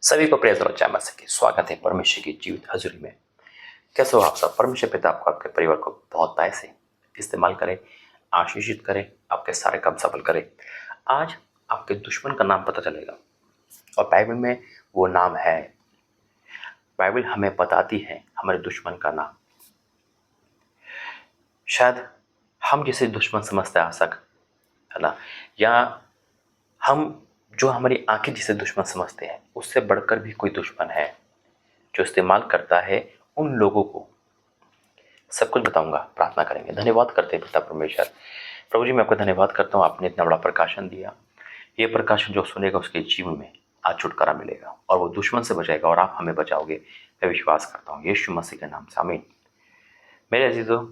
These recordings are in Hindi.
सभी को प्रेज और जय मसीह की स्वागत है परमेश्वर की जीवित हजूरी में। कैसे हो आप सब? परमेश्वर पिता आपको, आपके परिवार को बहुत दाय से इस्तेमाल करे, आशीषित करे, आपके सारे काम सफल करे। आज आपके दुश्मन का नाम पता चलेगा और बाइबल में वो नाम है। बाइबल हमें बताती है हमारे दुश्मन का नाम। शायद हम जिसे दुश्मन समझते हैं आसक, है ना, या हम जो हमारी आंखें जिसे दुश्मन समझते हैं उससे बढ़कर भी कोई दुश्मन है जो इस्तेमाल करता है उन लोगों को। सब कुछ बताऊंगा, प्रार्थना करेंगे। धन्यवाद करते हैं पिता परमेश्वर। प्रभु जी, मैं आपका धन्यवाद करता हूँ, आपने इतना बड़ा प्रकाशन दिया। ये प्रकाशन जो सुनेगा उसके जीवन में आज छुटकारा मिलेगा और वो दुश्मन से बचाएगा और आप हमें बचाओगे। मैं विश्वास करता हूँ यीशु मसीह के नाम से, आमीन। मेरे अजीजों,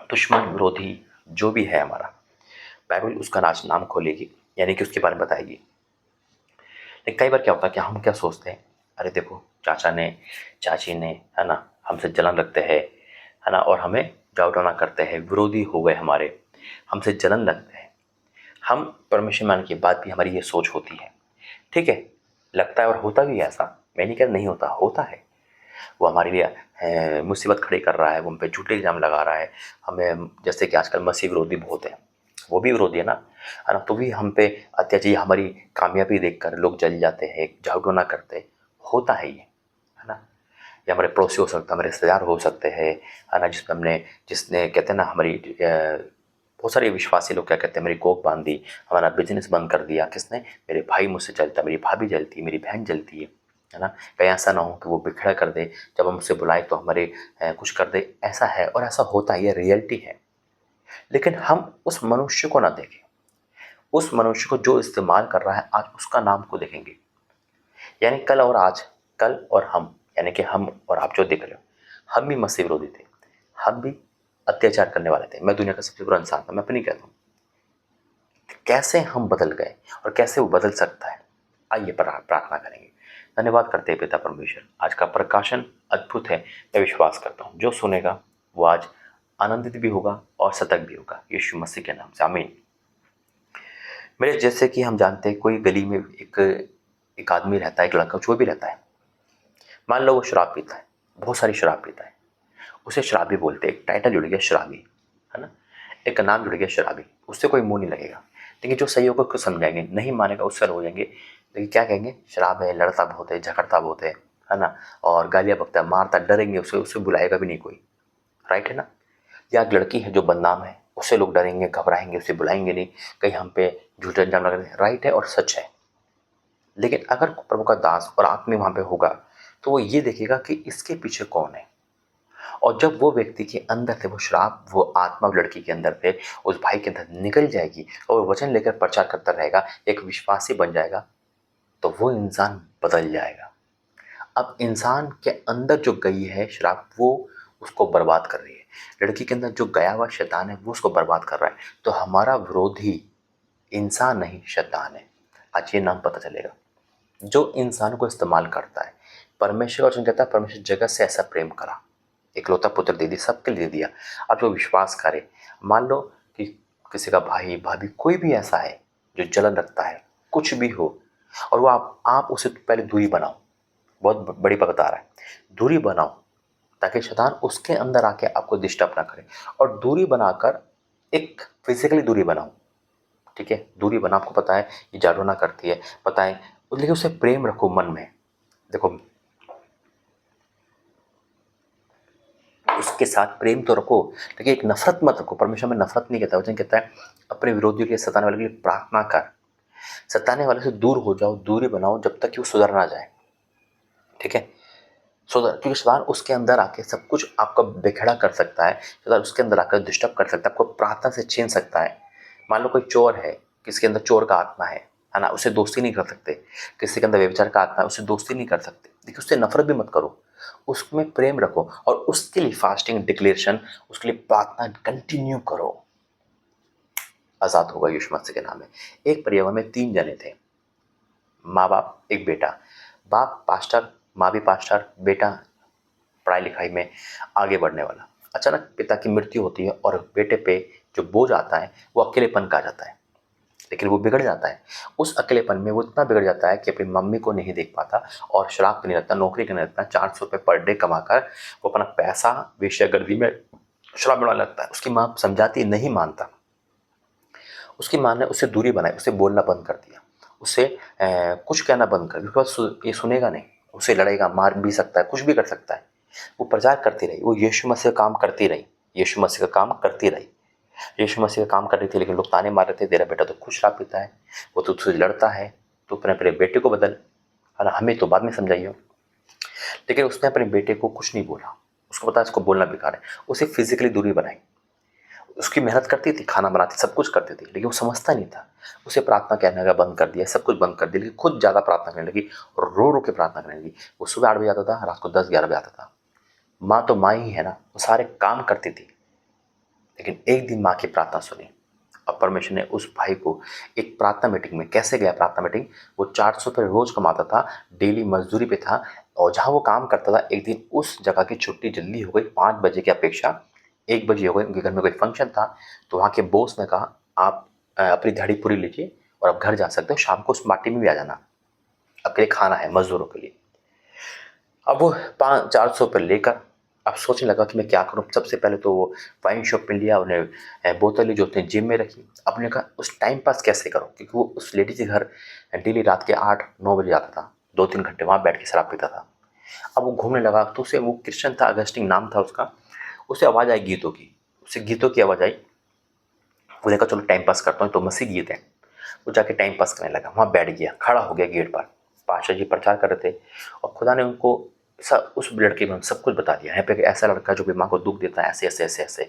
दुश्मन विरोधी जो भी है हमारा, बाइबल उसका आज नाम खोलेगी, यानी कि उसके बारे में बताएगी। लेकिन कई बार क्या होता है कि हम क्या सोचते हैं, अरे देखो चाचा ने, चाची ने, है ना, हमसे जलन रखते हैं, है ना, और हमें डाउटना करते हैं, विरोधी हो गए हमारे, हमसे जलन लगते हैं। हम परमेश्वर मान के बाद भी हमारी ये सोच होती है। ठीक है, लगता है और होता भी है ऐसा। मैं नहीं कह रहा नहीं होता, होता है। वो हमारे लिए मुसीबत खड़ी कर रहा है, वो हम पे झूठे इल्ज़ाम लगा रहा है हमें। जैसे कि आजकल मसीह विरोधी बहुत है, वो भी विरोधी है ना, तो भी हम पे अत्याचार, हमारी कामयाबी देखकर लोग जल जाते हैं, झाड़ू करते हैं। होता है ये, है ना। या हमारे पड़ोसी हो सकते हैं, हमारे रिश्तेदार हो सकते हैं, है ना, जिसने कहते हैं ना हमारी बहुत सारे विश्वासी लोग क्या कहते हैं, मेरी कोख बांध दी, हमारा बिजनेस बंद कर दिया। किसने? मेरे भाई मुझसे जलता, मेरी भाभी जलती, मेरी बहन जलती है ना। कहीं ऐसा ना हो कि वो बिखड़ा कर दे, जब हम उससे बुलाए तो हमारे कुछ कर दे। ऐसा है और ऐसा होता है, ये रियलिटी है। लेकिन हम उस मनुष्य को ना देखें, उस मनुष्य को जो इस्तेमाल कर रहा है, आज उसका नाम को देखेंगे। यानी कल और आज, कल और हम, यानी कि हम और आप जो देख रहे हो, हम भी मसीह विरोधी थे, हम भी अत्याचार करने वाले थे। मैं दुनिया का सबसे बुरा इंसान था, मैं अपनी कहता हूँ। कैसे हम बदल गए और कैसे वो बदल सकता है, आइए प्रार्थना करेंगे। धन्यवाद करते हैं पिता परमेश्वर, आज का प्रकाशन अद्भुत है। मैं विश्वास करता हूँ जो सुनेगा वो आज आनंदित भी होगा और सतर्क भी होगा, यीशु मसीह के नाम से, आमीन। मेरे जैसे कि हम जानते हैं, कोई गली में एक एक आदमी रहता है, एक लड़का जो भी रहता है। मान लो वो शराब पीता है, बहुत सारी शराब पीता है, उसे शराबी बोलते हैं। एक टाइटल जुड़ गया शराबी, है ना, एक नाम जुड़ गया शराबी। उससे कोई मुंह नहीं लगेगा। लेकिन जो सही होगा उसको समझाएंगे, नहीं मानेगा उससे हो जाएंगे। लेकिन क्या कहेंगे? शराब है, लड़ता बहुत है, झगड़ता बहुत है ना, और गालियाँ बकता है, मारता, डरेंगे उससे, उससे बुलाएगा भी नहीं कोई। राइट है ना। या लड़की है जो बदनाम है, उससे लोग डरेंगे, घबराएंगे, उसे बुलाएंगे नहीं, कहीं हम पे झूठे इल्जाम लगा दें। राइट है और सच है। लेकिन अगर प्रभु का दास और आत्मी वहां पे होगा तो वो ये देखेगा कि इसके पीछे कौन है। और जब वो व्यक्ति के अंदर थे वो शराब, वो आत्मा लड़की के अंदर थे, उस भाई के अंदर निकल जाएगी और वो वचन लेकर प्रचार करता रहेगा, एक विश्वासी बन जाएगा, तो वो इंसान बदल जाएगा। अब इंसान के अंदर जो गई है शराब, वो उसको बर्बाद कर रही है। लड़की के अंदर जो गया हुआ शैतान है वो उसको बर्बाद कर रहा है। तो हमारा विरोधी इंसान नहीं, शैतान है। आज ये नाम पता चलेगा जो इंसान को इस्तेमाल करता है। परमेश्वर का वचन कहता है, परमेश्वर जगत से ऐसा प्रेम करा, इकलौता पुत्र दे दी, सबके लिए दिया। आप जो विश्वास करें, मान लो कि किसी का भाई भाभी कोई भी ऐसा है जो जलन रखता है, कुछ भी हो, और वो आप उसे पहले दूरी बनाओ। बहुत बड़ी बात बता रहा है, दूरी बनाओ ताकि शैतान उसके अंदर आके आपको डिस्टर्ब ना करे। और दूरी बनाकर एक फिजिकली दूरी बनाओ। ठीक है, दूरी बना, आपको पता है ये जादू ना करती है, पता है, लेकिन उसे प्रेम रखो मन में। देखो, उसके साथ प्रेम तो रखो, लेकिन एक नफरत मत रखो। परमेश्वर में नफरत नहीं कहता, वचन कहता है अपने विरोधियों के लिए, सताने वाले के लिए प्रार्थना कर। सताने वाले से दूर हो जाओ, दूरी बनाओ जब तक कि वो सुधर ना जाए। ठीक है, सुधर, क्योंकि शैतान उसके अंदर आके सब कुछ आपका बिखेड़ा कर सकता है। शैतान उसके अंदर आकर डिस्टर्ब कर सकता है, आपको प्रार्थना से छीन सकता है। मान लो कोई चोर है, किसके अंदर चोर का आत्मा है ना, उससे दोस्ती नहीं कर सकते। किसी के अंदर व्यभिचार का आत्मा है, उससे दोस्ती नहीं कर सकते। देखिए, उससे नफरत भी मत करो, उसमें प्रेम रखो और उसके लिए फास्टिंग, डिक्लेरेशन, उसके लिए प्रार्थना कंटिन्यू करो। आजाद होगा यीशु मसीह के नाम में। एक परिवार में 3 जने थे, माँ बाप, एक बेटा। बाप पास्टर, माँ भी पास्टर, बेटा पढ़ाई लिखाई में आगे बढ़ने वाला। अचानक पिता की मृत्यु होती है और बेटे पे जो बोझ आता है वो अकेलेपन का आ जाता है। लेकिन वो बिगड़ जाता है। उस अकेलेपन में वो इतना बिगड़ जाता है कि अपनी मम्मी को नहीं देख पाता और शराब पीने लगता, नौकरी करने लगता, 400 रुपये पर डे कमाकर वो अपना पैसा वेश्यागर्दी में, शराब में लगता है। उसकी माँ समझाती, नहीं मानता। उसकी माँ ने उससे दूरी बनाई, उसे बोलना बंद कर दिया, उसे कुछ कहना बंद कर दिया, बिकॉज ये सुनेगा नहीं, उसे लड़ेगा, मार भी सकता है, कुछ भी कर सकता है। वो प्रचार करती रही, वो यीशु मसीह का काम करती रही, यीशु मसीह का काम करती रही, यीशु मसीह का काम कर रही थी। लेकिन लोग ताने मार रहे थे, तेरा बेटा तो खुद शराब पीता है, वो तो तुझसे लड़ता है, तो अपने अपने बेटे को बदल। है हमें तो बाद में समझाइए। लेकिन उसने अपने बेटे को कुछ नहीं बोला, उसको पता इसको बोलना बेकार है, उसे फिजिकली दूरी बनाई। उसकी मेहनत करती थी, खाना बनाती, सब कुछ करती थी, लेकिन वो समझता नहीं था। उसे प्रार्थना करने का बंद कर दिया, सब कुछ बंद कर दिया, लेकिन खुद ज़्यादा प्रार्थना करने लगी और रो रो के प्रार्थना करने लगी। वो सुबह 8 बजे आता था, रात को 10-11 बजे आता था। माँ तो माँ ही है ना, वो सारे काम करती थी। लेकिन एक दिन माँ की प्रार्थना सुनी और परमेश्वर ने उस भाई को एक प्रार्थना मीटिंग में, कैसे गया प्रार्थना मीटिंग, वो 400 रुपये रोज कमाता था, डेली मजदूरी पे था, और जहाँ वो काम करता था एक दिन उस जगह की छुट्टी जल्दी हो गई, 5 बजे की अपेक्षा 1 बजे हो गई। उनके घर में कोई फंक्शन था, तो वहाँ के बॉस ने कहा आप अपनी दिहाड़ी पूरी लीजिए और आप घर जा सकते हो, शाम को उस पार्टी में भी आ जाना, आपके लिए खाना है मजदूरों के लिए। अब वो 400 रुपये लेकर अब सोचने लगा कि मैं क्या करूं। सबसे पहले तो वो वाइन शॉप में लिया, उन्हें बोतलें जो थी जिम में रखी। अपने कहा उस टाइम पास कैसे करो, क्योंकि वो उस लेडी के घर डेली रात के 8-9 बजे जाता था, 2-3 घंटे वहाँ बैठ के शराब पीता था। अब वो घूमने लगा, तो उसे, वो क्रिश्चियन था, अगस्टिन नाम था उसका, उसे आवाज़ आई गीतों की, उसे गीतों की आवाज़ आई। वो देखा चलो टाइम पास करता हूँ, तो मसीह गीत है। वो जाके टाइम पास करने लगा, वहाँ बैठ गया, खड़ा हो गया गेट पर। पाशा जी प्रचार कर रहे थे और खुदा ने उनको सब, उस लड़के में सब कुछ बता दिया। यहाँ पे ऐसा लड़का जो माँ को दुख देता है, ऐसे ऐसे ऐसे ऐसे।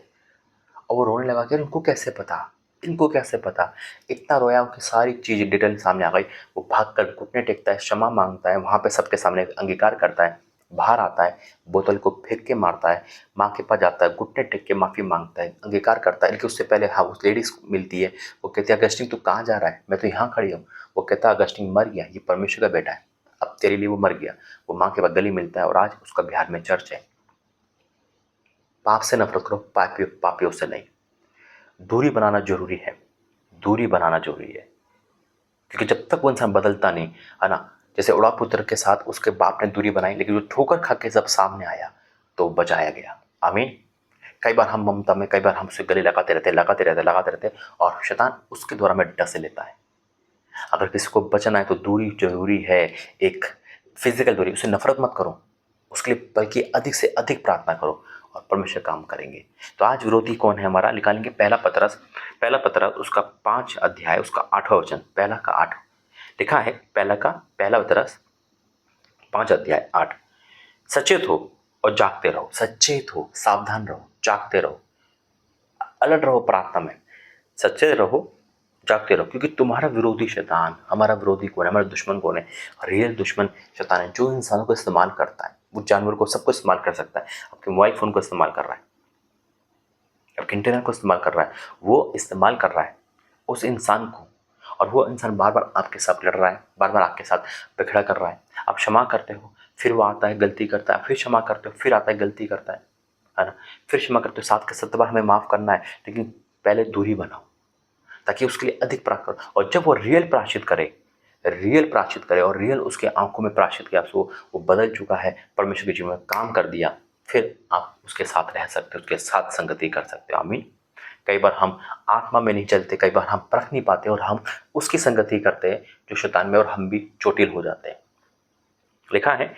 और वो रोने लगा कि इनको कैसे पता, इनको कैसे पता। इतना रोया कि सारी चीज़ डिटेल सामने आ गई। वो भाग कर घुटने टेकता है, क्षमा मांगता है, वहाँ पे सबके सामने अंगीकार करता है, बाहर आता है, बोतल को फेंक के मारता है, माँ के पास जाता है, घुटने टेक के माफ़ी मांगता है, अंगीकार करता है। लेकिन उससे पहले हाँ उस लेडीज मिलती है, वो कहती है अगस्टिन तू कहाँ जा रहा है, मैं तो यहाँ खड़ी हूँ। वो कहता है अगस्टिन मर गया, ये परमेश्वर का बेटा है, अब तेरे लिए वो मर गया। वो माँ के बाद गली मिलता है और आज उसका बिहार में चर्च है। पाप से नफरत करो, पापियों से नहीं। दूरी बनाना जरूरी है, दूरी बनाना जरूरी है, क्योंकि जब तक वो इंसान बदलता नहीं, है ना। जैसे उड़ा पुत्र के साथ उसके बाप ने दूरी बनाई, लेकिन जो ठोकर खा के जब सामने आया तो बचाया गया। आमीन। कई बार हम ममता में, कई बार हम उससे गले लगाते रहते और शैतान उसके द्वारा में डसे लेता है। अगर किसी को बचना है तो दूरी जरूरी है। एक फिजिकल दूरी, उससे नफरत मत करो, उसके लिए बल्कि अधिक से अधिक प्रार्थना करो और परमेश्वर काम करेंगे। तो आज विरोधी कौन है हमारा, निकालेंगे पहला पतरस उसका 5 अध्याय उसका 8वां वचन, पहला का 8 लिखा है। पहला पतरस 5 अध्याय 8। सचेत हो और जागते रहो, सचेत हो, सावधान रहो, जागते रहो, अलर्ट रहो प्रार्थना में, सच्चे रहो, जागते रहो, क्योंकि तुम्हारा विरोधी शैतान, हमारा विरोधी कौन है, हमारा दुश्मन कौन है, रियल दुश्मन शैतान है, जो इंसानों को इस्तेमाल करता है। वो जानवर को, सबको इस्तेमाल कर सकता है, आपके मोबाइल फोन को इस्तेमाल कर रहा है, आपके इंटरनेट को इस्तेमाल कर रहा है, वो इस्तेमाल कर रहा है उस इंसान को। और वो इंसान बार बार आपके साथ लड़ रहा है, बार बार आपके साथ पकड़ा कर रहा है। आप क्षमा करते हो, फिर वो आता है गलती करता है, फिर क्षमा करते हो, फिर आता है गलती करता है ना। फिर क्षमा करते हो, 7 बार हमें माफ़ करना है, लेकिन पहले दूरी बनाओ ताकि उसके लिए अधिक प्रार्थना करो। और जब वो रियल प्राश्चित करे और रियल उसके आंखों में प्राश्चित किया, वो बदल चुका है, परमेश्वर के जीवन में काम कर दिया, फिर आप उसके साथ रह सकते हो, उसके साथ संगति कर सकते हो। आमीन। कई बार हम आत्मा में नहीं चलते, कई बार हम परख नहीं पाते और हम उसकी संगति करते हैं जो शैतान में, और हम भी चोटिल हो जाते हैं। लिखा है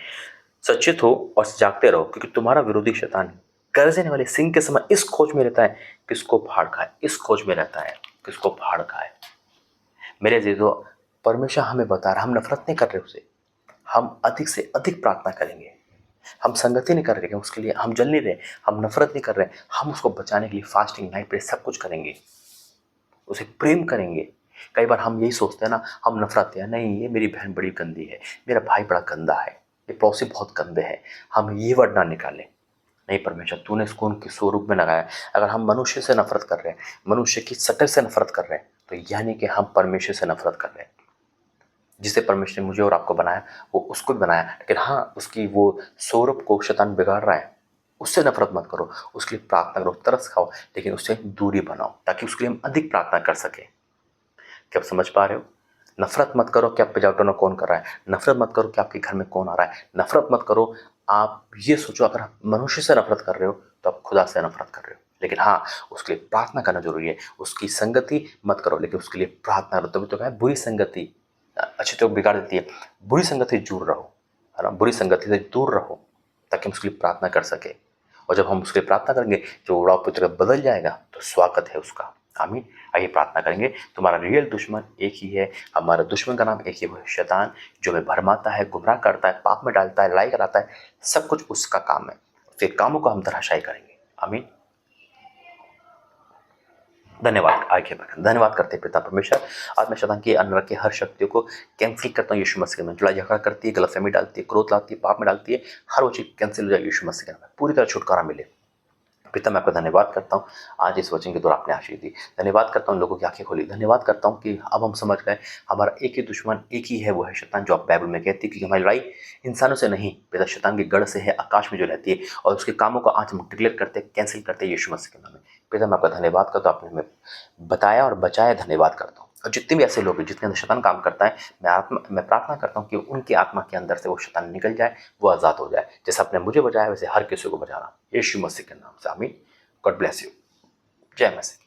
सचेत हो और जागते रहो, क्योंकि तुम्हारा विरोधी शैतान गरजने वाले सिंह के समय इस खोज में रहता है किसको फाड़ खाए, इस खोज में रहता है किसको फाड़ खाए। मेरे अजीजों, परमेश्वर हमें बता रहा, हम नफरत नहीं कर रहे उसे, हम अधिक से अधिक प्रार्थना करेंगे। हम संगति नहीं कर रहे, उसके लिए हम जल नहीं रहे, हम नफरत नहीं कर रहे, हम उसको बचाने के लिए फास्टिंग, नाइट प्रेयर सब कुछ करेंगे, उसे प्रेम करेंगे। कई बार हम यही सोचते हैं ना, हम नफरत है, नहीं ये मेरी बहन बड़ी गंदी है, मेरा भाई बड़ा गंदा है, ये पड़ोसी बहुत गंदे हैं, हम ये वर्ड ना निकालें। नहीं परमेश्वर, तूने इसको उनके स्वरूप में लगाया। अगर हम मनुष्य से नफरत कर रहे हैं, मनुष्य की शक्ल से नफरत कर रहे हैं, तो यानी कि हम परमेश्वर से नफरत कर रहे हैं। जिसे परमेश्वर ने मुझे और आपको बनाया, वो उसको भी बनाया, लेकिन हाँ उसकी वो स्वरूप को शैतान बिगाड़ रहा है। उससे नफरत मत करो, उसके लिए प्रार्थना करो, तरस खाओ, लेकिन उससे दूरी बनाओ ताकि उसके लिए हम अधिक प्रार्थना कर सकें। क्या आप समझ पा रहे हो? नफरत मत करो कि आप पे जादू कौन कर रहा है, नफरत मत करो कि आपके घर में कौन आ रहा है, नफरत मत करो। आप ये सोचो, अगर आप मनुष्य से नफरत कर रहे हो तो आप खुदा से नफरत कर रहे हो। लेकिन हाँ, उसके लिए प्रार्थना करना जरूरी है। उसकी संगति मत करो, लेकिन उसके लिए प्रार्थना करो। तभी तो कहा है, बुरी संगति अच्छी तो बिगाड़ देती है, बुरी संगति से दूर रहो, है ना, बुरी संगति से दूर रहो, ताकि हम उसके लिए प्रार्थना कर सके। और जब हम उसके लिए प्रार्थना करेंगे, जो उड़ाव पुत्र बदल जाएगा, तो स्वागत है उसका। आमीन। आइए प्रार्थना करेंगे। तुम्हारा रियल दुश्मन एक ही है, हमारा दुश्मन का नाम एक ही, वो है शैतान, जो हमें भरमाता है, गुमराह करता है, पाप में डालता है, लड़ाई कराता है, सब कुछ उसका काम है। उसके कामों को हम धराशायी करेंगे। आमीन। धन्यवाद। आगे बढ़ें। धन्यवाद करते हैं पिता परमेश्वर। आज मैं शैतान की अंदर की हर शक्तियों को कैंसिल करता हूँ यीशु मसीह के नाम में। लड़ाई झगड़ा करती है, गलतफहमी डालती है, क्रोध लाती है, पाप में डालती है, हर वो चीज कैंसिल हो जाए यीशु मसीह के नाम में, पूरी तरह छुटकारा मिले। पिता, मैं आपका धन्यवाद करता हूँ, आज इस वचन के द्वारा आपने आशीष दी। धन्यवाद करता हूँ लोगों की आंखें खोली। धन्यवाद करता हूँ कि अब हम समझ गए हमारा एक ही दुश्मन एक ही है, वो है शैतान, जो आप बाइबल में कहती है कि हमारी लड़ाई इंसानों से नहीं, पिता शैतान के गढ़ से है, आकाश में जो रहती है, और उसके कामों को आज हम डिक्लेयर करते हैं, कैंसिल करते हैं यीशु मसीह के नाम में। पिता, मैं आपका धन्यवाद करता हूँ, आपने हमें बताया और बचाया, धन्यवाद करता हूँ। और जितने भी ऐसे लोग हैं जितने अंदर शैतान काम करता है, मैं प्रार्थना करता हूँ कि उनकी आत्मा के अंदर से वो शैतान निकल जाए, वो आज़ाद हो जाए। जैसे आपने मुझे बचाया, वैसे हर किसी को बचाना, यीशु मसीह के नाम से। आमीन। God bless you. जय मसीह।